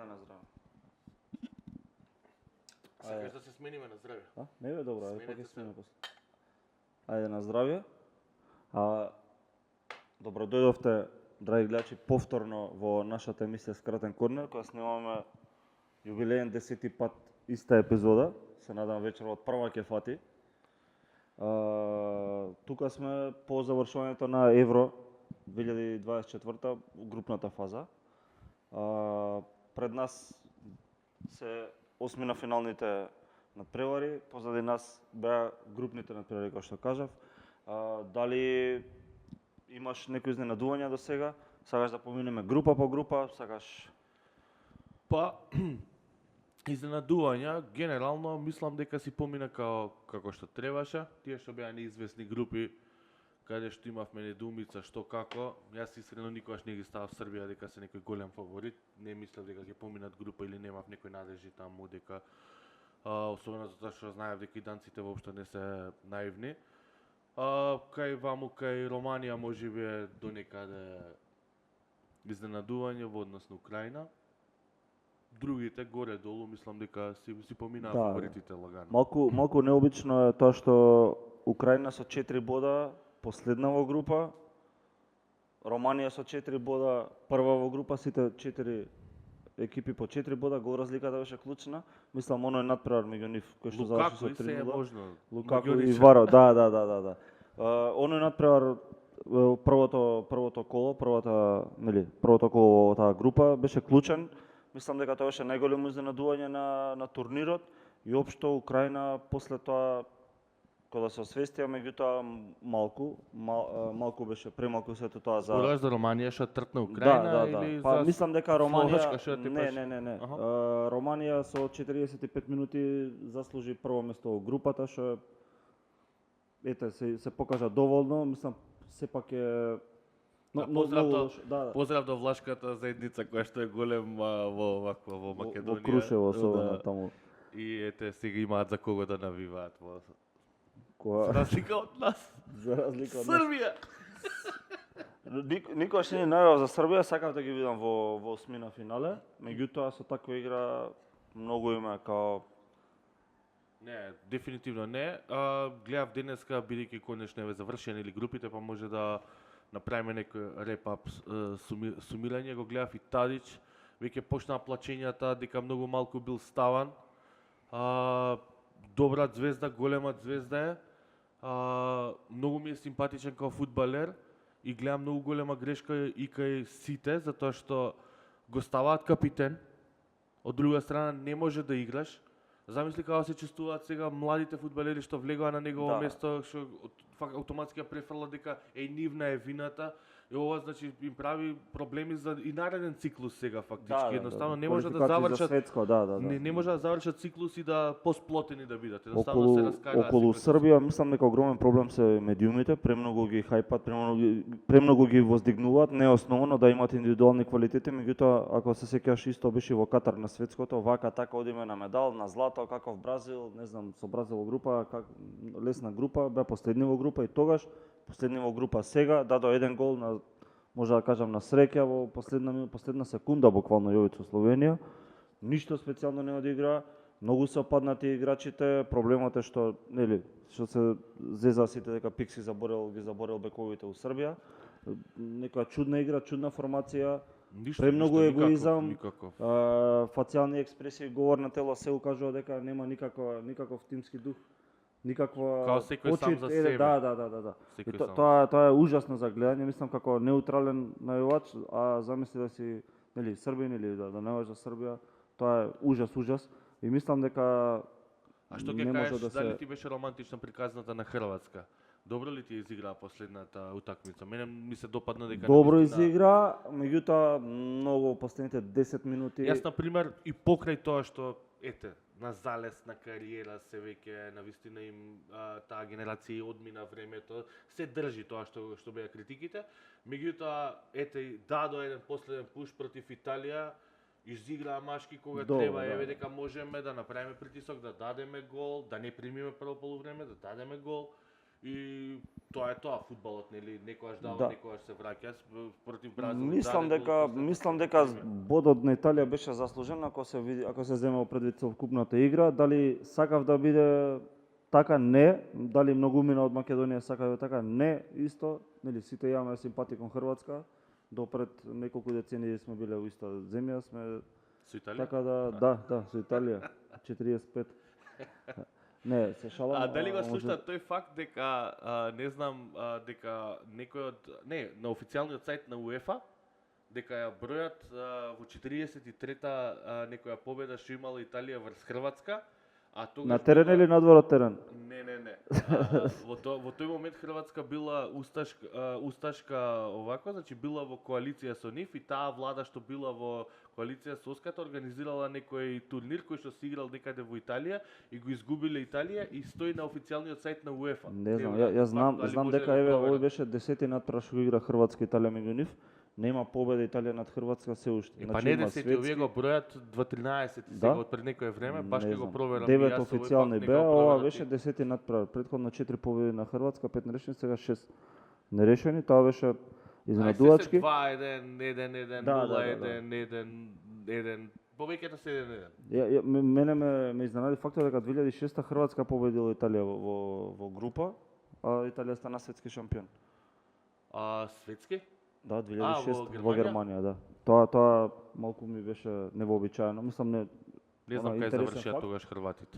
на здраве. Сакаш да се смениме на здраве? Не бе, добро, ајде Сменете пак ќе се. смениме после. Ајде на здравје. Добро дојдовте, драги гледачи, повторно во нашата емисија Скратен корнер, која снимаме јубилеен 10-ти пат иста епизода. Се надам вечер од прва ќе фати. Тука сме по завршувањето на Евро 2024 групната фаза. Пред нас се осмина финалните надпревари, позади нас беа групните надпревари, како што кажав. Дали имаш некои изненадувања до сега? Сакаш да поминеме група по група? Сакаш... Па, изненадувања, генерално мислам дека си помина како што требаше. Тие што беа неизвестни групи, каде што имавме недоумица што како, јас искрено никогаш не ги ставав Србија дека се некој голем фаворит. Не мислев дека ќе поминат група или немав некој надежди таму дека особено затоа што знаев дека и данците воопшто не се наивни. Кај Романија можеби е до некаде изненадување во однос на Украина. Другите горе-долу мислам дека си поминаа фаворитите лагано. Малку необично е тоа што Украина со 4 бода последна во група, Романија со 4 бода прва во група, сите 4 екипи по 4 бода, гол разликата беше клучна. Мислам оној надпревар меѓу нив кој што заврши со 3-0. Лукаку и Варо, да. Оној надпревар првото коло во таа група беше клучен. Мислам дека тоа беше најголемо изненадување на турнирот и општо Украина после тоа кога се освестија, меѓутоа малку беше премалку сето тоа за... Зборуваш за Романија што тртна Украина или Па за мислам дека Романија Словачка што ти паш? Не. Романија со 45 минути заслужи прво место во групата, што се покажа доволно, мислам сепак е Поздрав до влашката заедница која што е голем во Македонија. Во Крушево особено таму. И сега имаат за кого да навиваат во За разлика од нас. Србија. Никогаш не најавав за Србија, сакав да ги видам во осмина финале, меѓутоа со таква игра многу има као... Не, дефинитивно не. Гледав денеска, бидејќи конечно еве завршени или групите, па може да направиме некој реп-ап сумирање. Го гледав и Тадич, веќе почнаа плачењата дека многу малку бил ставан. Добра звезда, голема звезда е. Многу ми е симпатичен као фудбалер и гледам многу голема грешка и кај сите, затоа што го ставаат капитен. Од друга страна не може да играш. Замисли како се чувствуваат сега младите фудбалери што влегоа на негово место, што автоматски ја префрла дека нивна е вината. И ова значи им прави проблеми за и нареден циклус сега фактички. Едноставно не може да завршат не може да завршат циклус и да посплотени да бидат. Едноставно се раскараат. Околу Србија мислам дека огромен проблем се медиумите, премногу ги хајпат, премногу ги воздигнуваат, не основно да имаат индивидуални квалитети, меѓутоа ако се сеќаш исто беше во Катар на светското, вака така одиме на медал, на злато, каков Бразил, не знам, со Бразил во група, лесна група, бе последни во група и тогаш последни во група сега, дадо еден гол на, може да кажам, на среќа во последна секунда буквално Јовицо Словенија. Ништо специјално не одигра, многу се опаднати играчите, проблемот е што се зеза сите дека Пикси ги заборел бековите у Србија. Некоја чудна игра, чудна формација, премногу егоизам, фацијални експресии, говор на тело се укажува дека нема никаков тимски дух. Као секој сам за себе. Да. И тоа е ужасно за гледање, мислам како неутрален најувач, а замисли да си, србин или да наваш за Србија, тоа е ужас. И мислам дека а што ќе кажеш, дали ти беше романтична приказната на Хрватска? Добро ли ти изигра последната утакмица? Мене ми се допадна дека добро изигра, меѓутоа многу последните 10 минути. Јас на пример и покрај тоа што на залез на кариера се веќе навистина им таа генерација одмина времето, се држи тоа што беа критиките. Меѓутоа дадо еден последен пуш против Италија, изиграа машки кога треба, дека можеме да направиме притисок, да дадеме гол, да не примиме прво полувреме, да дадеме гол. И тоа е тоа, фудбалот, нели, некогаш дава, Да. некогаш се враќа. Против Бразил. Мислам дека бодот на Италија беше заслужен ако се види, ако се земе предвид целокупната игра. Дали сакав да биде така? Не. Дали многумина од Македонија сака да биде така? Не. Исто, нели сите имаме симпатија кон Хрватска. Допред неколку децении сме биле во иста земја, сме Со Италија? така да, со Италија 45. Не, се шалам. А дали го може- слушна тој факт дека не знам дека некој од на официјалниот сајт на УЕФА дека ја бројат во 43-та некоја победа што имала Италија врз Хрватска, а тогаш На терен била- или надвор од терен? Не. Во тој момент Хрватска била усташка овако, значи била во коалиција со нив и таа влада што била во коалиција со Оската организирала некој турнир кој што се играл некаде во Италија и го изгубиле Италија и стои на официјалниот сајт на УЕФА. Не знам, верувам, јас знам, дали знам може дека да го еве проверат. овој беше 10-ти натпревар што игра Хрватска и Италија меѓу нив. Нема победа Италија над Хрватска се уште. Па не 10, овие го бројат 2-13 Да? сега од пред некое време, баш Не ќе го знам. проверам. 9 и јас овој официјални факт не беа, го ова проверав беше и- 10-ти натпревар. Претходно 4 победи на Хрватска, 5 нерешени, сега 6 нерешени. Тоа беше изненадувачки. 2-1, 1-1, Да, 0-1, 1-1. Повеќето се 1-1. Мене ме изненади фактот дека 2006 Хрватска победила Италија во група, а Италија стана светски шампион. Светски? Да, во 2006 во Германија? Германија, да. Тоа малку ми беше невообичаено. Мислам Не знам Она, кај интересен завршија факт. тогаш Хрватите.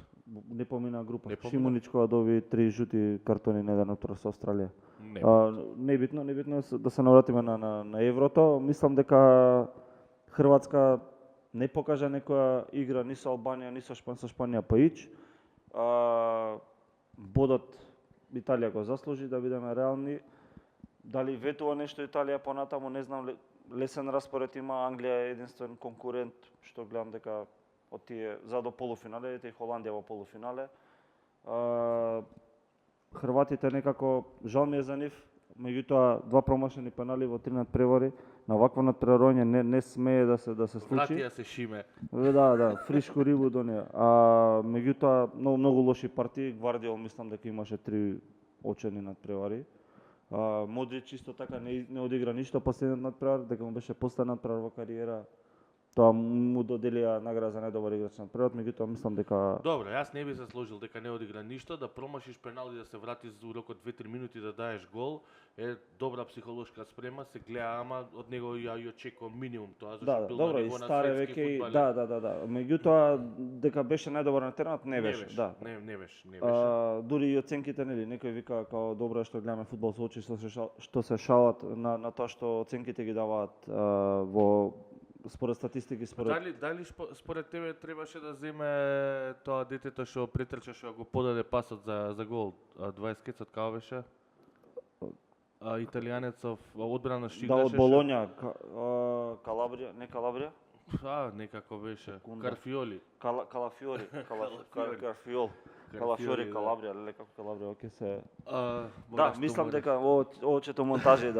не помина група. Не помина? Шимуничкова доби 3 жути картони на еден утро со Австралија. Не. Небитно е да се навратиме на еврото. Мислам дека Хрватска не покажа некоја игра ни со Албанија, ни со Шпанија па ич. Бодот Италија го заслужи, да бидеме реални. Дали ветува нешто Италија понатаму, не знам, лесен распоред има, Англија е единствен конкурент, што гледам дека од тие за до полуфинале, и Холандија во полуфинале. Хрватите некако, жал ми е за нив, меѓутоа два промашени пенали во 3 надпревари, на вакво надпреварување не смее да се случи. Вратија се Шиме. Да, фришку рибу до неа. Меѓутоа многу лоши партии, Гвардиол мислам дека имаше 3 очени надпревари. Модрич исто така не одигра ништо последниот надпревар, дека му беше последен надпревар во кариера. Тоа му доделија награда за најдобар играч на надпреварот, меѓутоа мислам дека Добро, јас не би се сложил дека не одигра ништо, да промашиш пенал и да се вратиш за урок од 2-3 минути да даеш гол, е добра психолошка спрема, се гледа, ама од него ја очекувам минимум тоа, зашто бил на добро, и ниво на старе светски веќе фудбалер. да. Меѓутоа дека беше најдобар на теренот не беше, да. Не беше. Дури и оценките, нели, некој вика као добро е што гледаме фудбал со очи што се шалат на тоа што оценките ги даваат во според статистики, Дали според тебе требаше да земе тоа детето што претрча што го подаде пасот за гол, 20 кецот као беше? Италијанецов одбрана што да, од играше. Болоња, Калабрија, не Калабрија? Некако беше. Секунда. Карфиоли. Калафиори, Карфиол. Карфиори, Калафиори, да. Калабрија, леле како Калабрија, оке се. Да, Мислам дека ово чето монтажи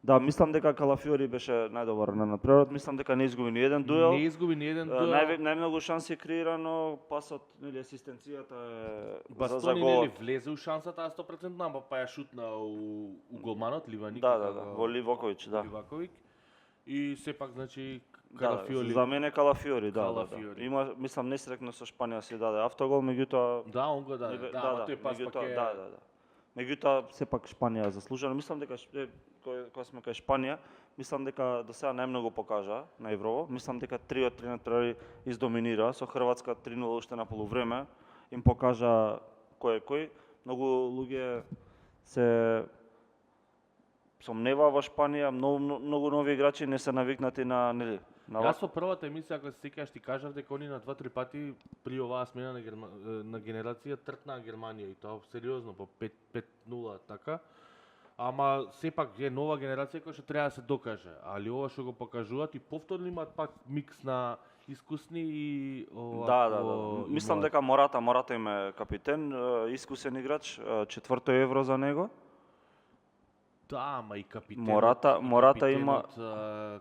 да, мислам дека Калафиори беше најдобар на надпреварот, мислам дека не изгуби ни еден дуел. Не изгуби ни еден дуел. Најмногу шанси креирано, пасот или асистенцијата е за Бастони голот. нели влезе у шансата 100%, па ја шутна у голманот Ливаник. Да, во Ливаковиќ, да. Ливаковиќ. И сепак значи Да, Карафиоли. за мене Калафиори, да. Калафиори. Има, мислам, несрекно со Шпанија си даде автогол, меѓутоа Да, он го даде. Да, ама тој пас пак е... да. Меѓутоа сепак Шпанија заслужено. Мислам дека кога сме кај Шпанија, мислам дека до сега најмногу покажа на Еврово. Мислам дека 3 од 3 надпревари издоминира со Хрватска 3:0 уште на полувреме. Им покажа кој е кој. Многу луѓе се сомневаа во Шпанија, многу нови играчи не се навикнати на нели Јас во првата емисија, ако се сеќаш, ти кажав дека они на 2-3 пати при оваа смена на генерација тртнаа Германија и тоа сериозно по 5-0 така. Ама сепак е нова генерација која што треба да се докаже. Али ова што го покажуваат и повторно имаат пак микс на искусни и Да. Мислам дека Мората им е капитен, искусен играч, 4-то евро за него. Да, ама и капитенот. Мората има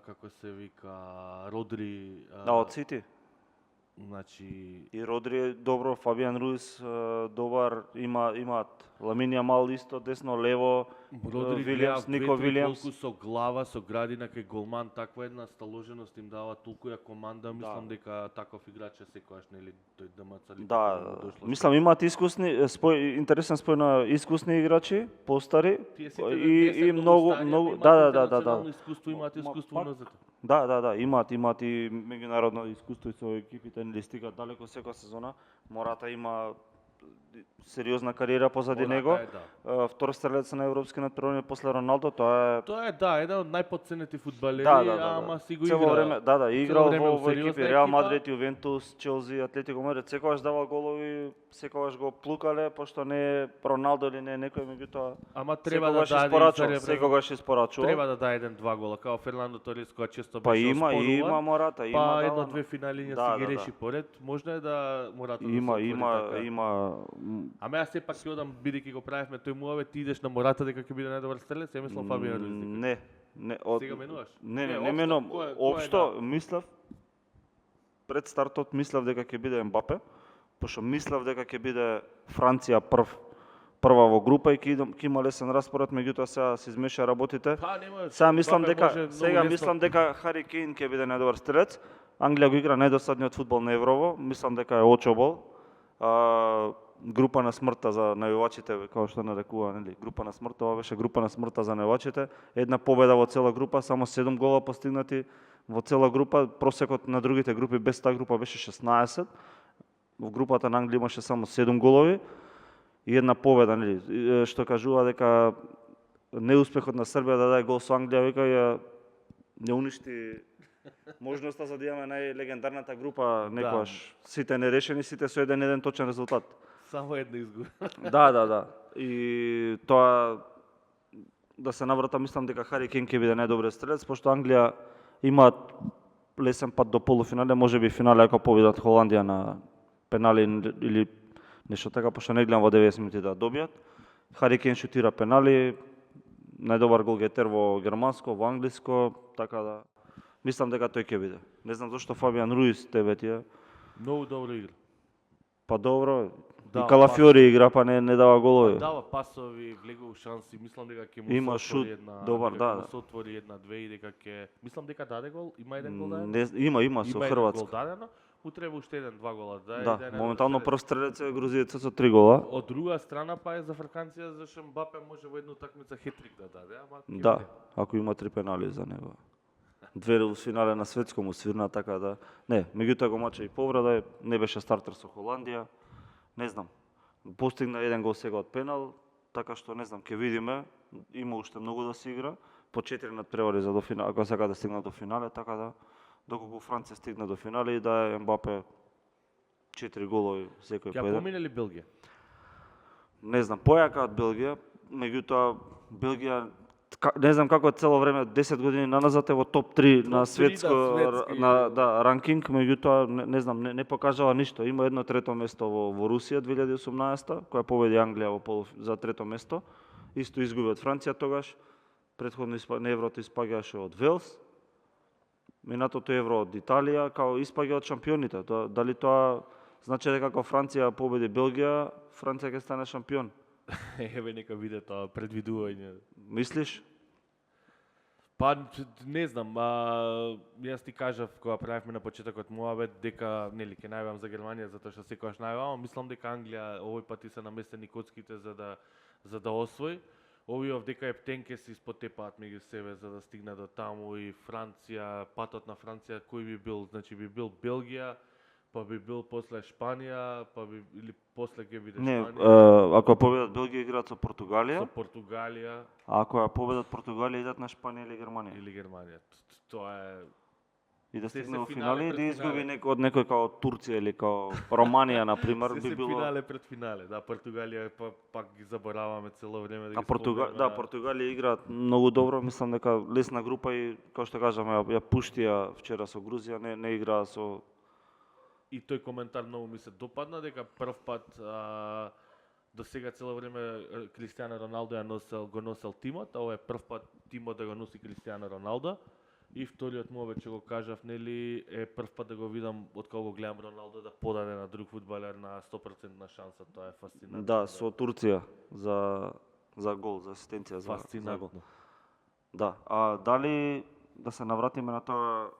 како се вика, Родри. Да, од Сити. Значи И Родри е добро, Фабиан Руис добар, имаат Ламин Јамал исто десно, лево, Родри Вилијамс, гледав Нико две-три Вилијамс. колку со глава, со градина кај голман, таква една сталоженост им дава толку ја команда, мислам дека таков играч е секогаш нели тој ДМЦ ли Да, му дошло. мислам имаат искусни, интересен спој на искусни играчи, постари Тие сите и многу интернационално искуство, имаат искуство пак- назад. Да, имаат и меѓународно искуство и со екипите не стигаат далеко секоја сезона. Мората има сериозна кариера позади Мората него. е, да. Втор стрелец на европски надпревари после Роналдо, тоа е Тоа е еден од најпоценети фудбалери, ама си го Цело игра. време, играл време во у сериозна екипи Реал екипа. Мадрид, Јувентус, Челси, Атлетико Мадрид, секогаш давал голови, секогаш го плукале, пошто не е Роналдо или не е некој, меѓутоа Ама треба да секогаш даде испорачува, за секогаш испорачува. Треба да даде еден-два гола, као Фернандо Торис која често Па беше има оспоруван. Мората, има Па дава, едно-две финалиња да, си ги да, реши поред, можно е да Мората да се има отвори така. има Ама јас сепак ќе одам бидејќи го правевме тој муавет, ти идеш на Мората дека ќе биде најдобар стрелец, ја мислам Фабиан Руис. Не, Сега менуваш? Не општо, менувам. кој е Општо мислев пред стартот мислев дека ќе биде Ембапе, пошто мислев дека ќе биде Франција прва во група и ќе има лесен распоред, меѓутоа сега се измеша работите. Па нема. Сега мислам Мбапе може дека многу лесно. Хари Кейн ќе биде најдобар стрелец. Англија го игра најдосадниот фудбал на Еврово, мислам дека е очобол. Група на смртта за најувачите, како што нарекува, нели? Група на смртта, ова беше група на смртта за најувачите. Една победа во цела група, само 7 гола постигнати во цела група. Просекот на другите групи без таа група беше 16. Во групата на Англија имаше само 7 голови и една победа, нели? Што кажува дека неуспехот на Србија да даде гол со Англија, века ја уништи можноста за да имаме најлегендарната група некојаш. Сите нерешени, сите со еден точен резултат. Само една изгуба. Да. И тоа да се наврата, мислам дека Хари Кейн ќе биде најдобриот стрелец, пошто Англија имаат лесен пат до полуфинале, можеби финале ако победат Холандија на пенали или нешто така, пошто не гледам во 90 минути да добијат. Хари Кейн шутира пенали, најдобар голгетер во германско, во англиско, така да мислам дека тој ќе биде. Не знам зошто Фабиан Руис тебе тие. Многу добро игра. Па добро, Да, и Калафиори игра, па не дава голови. Дава пасови, влегува шанси, мислам дека ќе му Има се отвори шут, една, добар, дека да. ќе му се отвори една-две и дека ќе, мислам дека даде гол, има еден гол даден. Има со Има еден гол Хрватска. дадено, му треба уште еден-два гола да даде. Да, моментално прв стрелец е грузиецот со 3 гола. Од друга страна па е за Фраканција зашто Мбапе може во една утакмица хетрик да даде, ама ќе Да, биде. ако има 3 пенали за него. Две во финале на светско му свирна, така да. Не, меѓутоа го мача и повреда, не беше стартер со Холандија. Не знам. Постигна еден гол сега од пенал, така што не знам, ќе видиме. Има уште многу да се игра. По 4 надпревари за до финале, ако сега да стигна до финале, така да доколку Франција стигна до финале и да е Ембапе 4 голови секој Ја по еден. помине ли Белгија? Не знам, појака од Белгија, меѓутоа Белгија не знам како цело време 10 години наназад е во топ 3 на светско ранкинг, меѓутоа не знам, не покажала ништо. Има едно трето место во Русија 2018 која победи Англија во за трето место. Исто изгуби од Франција тогаш. Претходно на Еврото испаѓаше од Велс. Минатото Евро од Италија, као испаѓа од шампионите. Дали тоа значи дека ако Франција победи Белгија, Франција ќе стане шампион? Еве нека биде тоа предвидување. Мислиш? Па не знам, јас ти кажав кога правевме на почетокот муавет дека нели ќе најавам за Германија затоа што секогаш најавам, мислам дека Англија овој пат и се наместени коцките за да освои. Овие дека ептенке се испотепаат меѓу себе за да стигне до таму и Франција, патот на Франција кој би бил, значи би бил Белгија, па би бил после Шпанија, или после ќе биде Не, Шпанија. ако победат Белгија играат со Португалија, Со Португалија, а ако ја победат Португалија идат на Шпанија или Германија. или Германија. Тоа е И да се стигне во финале финале и пред да изгуби финале. од некој као Турција или као Романија на пример се би било. финале пред финале. Да, Португалија пак ги забораваме цело време да А ги спомнеме. Португалија играат многу добро, мислам дека лесна група и како што кажаме ја пуштија вчера со Грузија, не играа со И тој коментар многу ми се допадна дека прв пат до сега цело време Кристијано Роналдо го носел тимот, а ова е прв пат тимот да го носи Кристијано Роналдо. И вториот му вече го кажав, нели, е прв пат да го видам од кога го гледам Роналдо да подаде на друг фудбалер на 100% шанса, тоа е фасцинантно. Да, со Турција за гол, за асистенција за гол. Фасцинантно. Да, а дали да се навратиме на тоа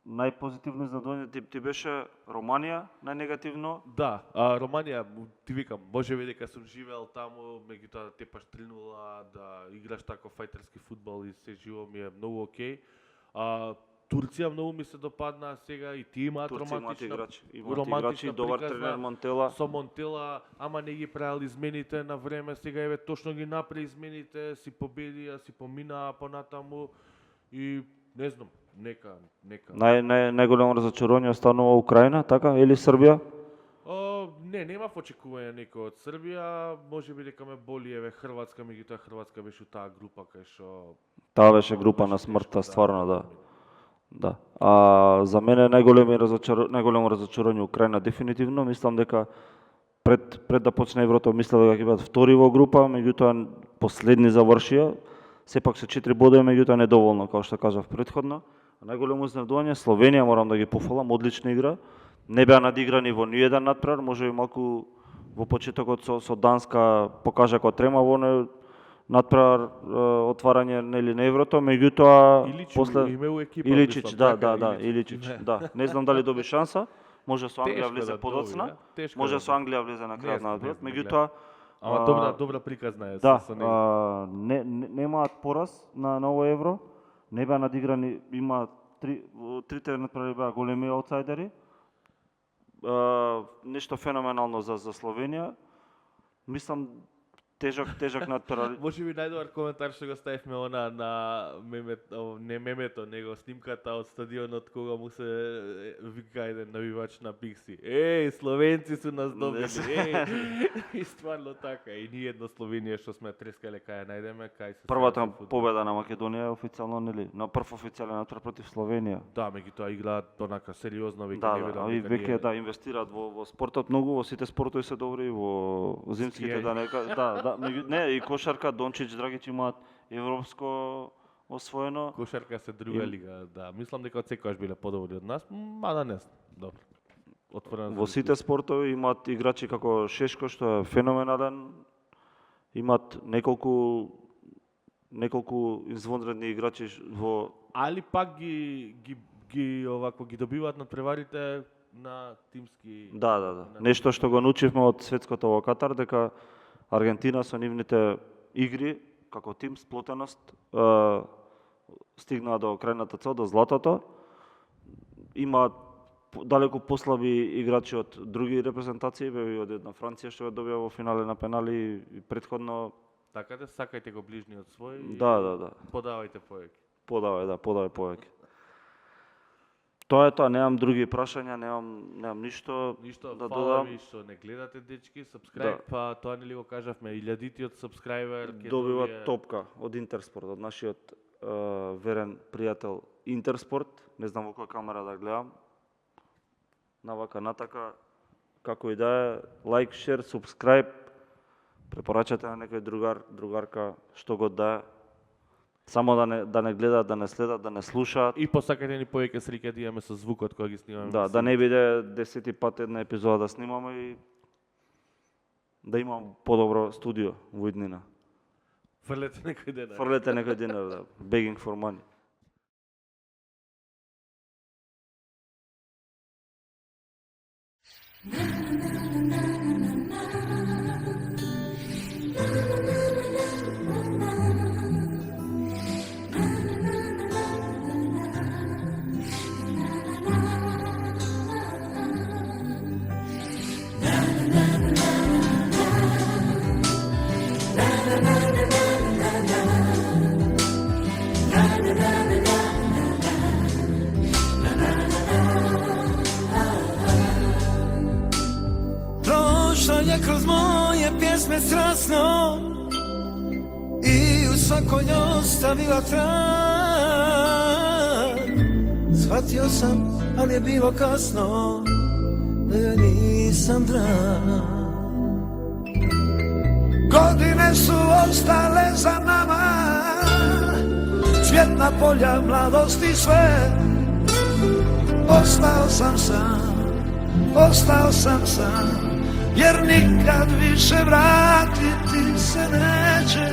најпозитивно изненадување ти беше Романија, најнегативно? Да, Романија, ти викам, може би дека сум живеел таму, меѓутоа да тепаш 3-0, да играш таков фајтерски фудбал и се живо ми е многу окей. Турција многу ми се допадна сега и ти имаат романтична играчи, добар тренер Монтела. Со Монтела, ама не ги правил измените на време, сега еве точно ги направи измените, си победија, си поминаа понатаму и не знам, нека. Најголемо разочарување останува Украина, така, или Србија? Немав очекување некој од Србија, може би дека ме боли еве Хрватска, меѓутоа Хрватска беше у таа група кај што Таа беше група на смртта, стварно, да. Да. За мене најголемо разочарување Украина дефинитивно, мислам дека пред да почне Еврото мислев дека ќе бидат втори во група, меѓутоа последни завршија, сепак со 4 бода, меѓутоа недоволно, како што кажав претходно. Најголемо изненадување Словенија, морам да ги пофалам, одлична игра. Не беа надиграни во ниеден надпревар, може би малку во почетокот со Данска покажа како трема во надпревар отварање нели на Еврото, меѓутоа после Иличич, да. Не знам дали доби шанса, може со Англија влезе подоцна, може со Англија влезе на крајот на надпревар, меѓутоа ама добра приказна е со него. Немаат пораз на ново Евро, не беа надиграни, има трите надпревари беа големи аутсайдери. Нешто феноменално за Словенија. Мислам тежак надпревар. Може би најдобар коментар што го ставивме она на мемето, него снимката од стадионот кога му се вика еден навивач на Пикси. Словенци су нас добили. И стварно така. И ние една Словенија што сме трескале кај најдеме, кај се. Првата победа на Македонија официјално, нели? На прв официјален надпревар против Словенија. Да, меѓутоа играат онака сериозно, веќе инвестираат во спортот многу, во сите спортови се добри, во зимските и кошарка, Дончич, Драгич имаат европско освоено. Кошарка се друга лига, да. Мислам дека од секогаш биле подобри од нас, мада не знам. Добро. Отворено. Во сите спортови имаат играчи како Шешко што е феноменален. Имаат неколку извонредни играчи во али пак ги добиваат надпреварите на тимски. Да. Нешто што го научивме од светското во Катар, дека Аргентина со нивните игри, како тим, сплотеност, стигнаа до крајната цел, до златото. Има далеку послаби играчи од други репрезентации, беви од една Франција што ја добија во финале на пенали и претходно. Така да сакајте го ближниот свој. Да. Подавајте повеќе. Подавај повеќе. Тоа е тоа, немам други прашања, немам ништо да додам. Ви што не гледате, дечки, subscribe, па тоа нели го кажавме, 1000-тиот subscriber ќе добива топка од Интерспорт, од нашиот верен пријател Интерспорт, не знам во која камера да гледам. Навака натака, како и да е, лайк, шер, subscribe, препорачате на некој другарка, што god да е. Само да не гледаат, да не следат, да не слушаат. И посакате ни повеќе среќа да имаме со звукот кога ги снимаме. Да не биде 10 пат една епизода да снимаме и да имам подобро студио во иднина. Фрлете некој денар, да. Begging for money. Je kroz moje pjesme strasno i u svakoj ostavila trag. Shvatio sam, ali je bilo kasno, da joj nisam drag. Godine su ostale za nama, cvjetna polja, mladosti sve. Ostao sam sam, jer nikad više vratiti se neće,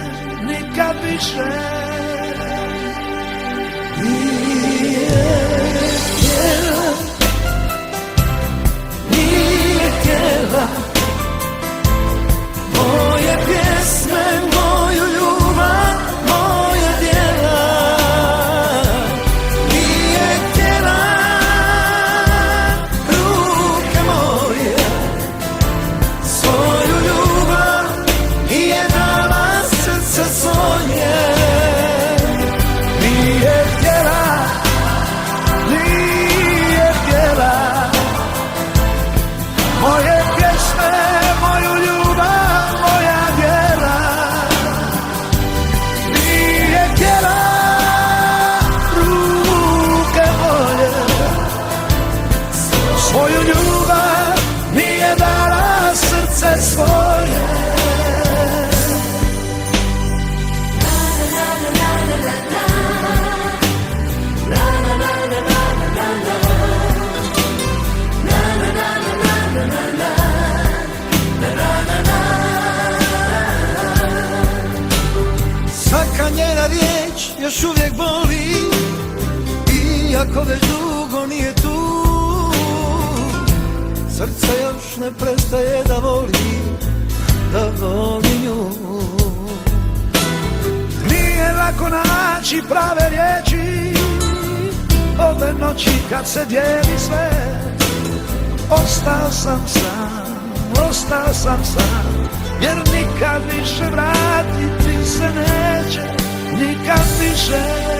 nikad više. Nije htjela moje pjesme, moju ljubav, moja djela. Nije htjela ruke moje, svoju ljubav je dala srce svoje. Nije htjela moje pjesme, moju ljubav, moja djela. Nije htjela ruke moje, svoju ljubav nije dala srce svoje. Svaka njena riječ još uvijek boli, iako već dugo nije tu. Srce još ne prestaje da voli nju. Nije lako naći prave riječi ove noći kad se dijeli sve. Ostao sam sam, jer nikad više vratiti se neće, nikad više.